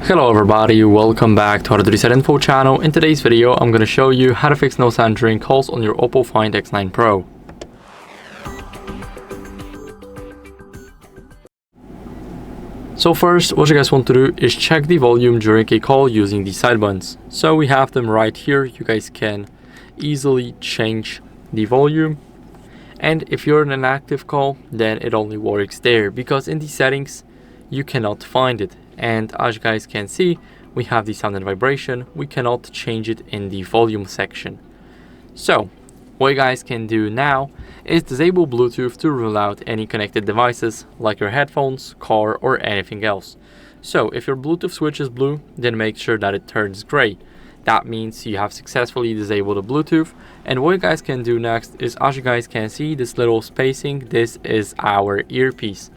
Hello everybody, welcome back to HardReset.Info channel. In today's video, I'm going to show you how to fix no sound during calls on your OPPO Find X9 Pro. So first, what you guys want to do is check the volume during a call using the side buttons. So we have them right here. You guys can easily change the volume. And if you're in an active call, then it only works there because in the settings, you cannot find it. And as you guys can see, we have the sound and vibration. We cannot change it in the volume section. So what you guys can do now is disable Bluetooth to rule out any connected devices like your headphones, car, or anything else. So if your Bluetooth switch is blue, then make sure that it turns gray. That means you have successfully disabled the Bluetooth. And what you guys can do next is, as you guys can see, this little spacing, this is our earpiece.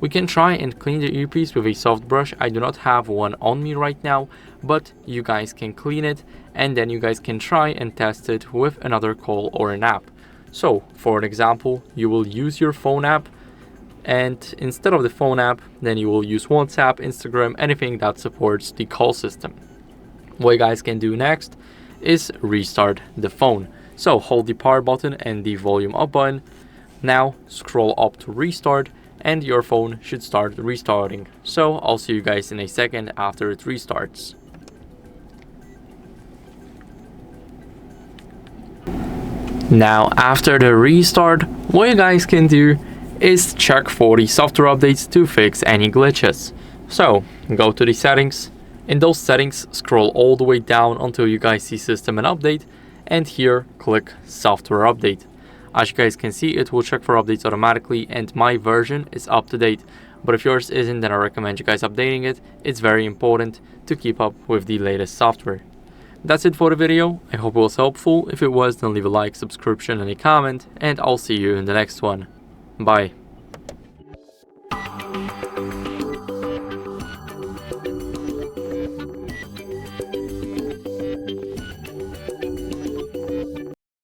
We can try and clean the earpiece with a soft brush. I do not have one on me right now, but you guys can clean it and then you guys can try and test it with another call or an app. So for an example, you will use your phone app, and instead of the phone app, then you will use WhatsApp, Instagram, anything that supports the call system. What you guys can do next is restart the phone. So hold the power button and the volume up button. Now scroll up to restart and your phone should start restarting. So I'll see you guys in a second after it restarts. Now after the restart, what you guys can do is check for the software updates to fix any glitches. So go to the settings. In those settings, scroll all the way down until you guys see system and update, and here click software update. As you guys can see, it will check for updates automatically and my version is up to date. But if yours isn't, then I recommend you guys updating it. It's very important to keep up with the latest software. That's it for the video. I hope it was helpful. If it was, then leave a like, subscription, and a comment, and I'll see you in the next one. Bye.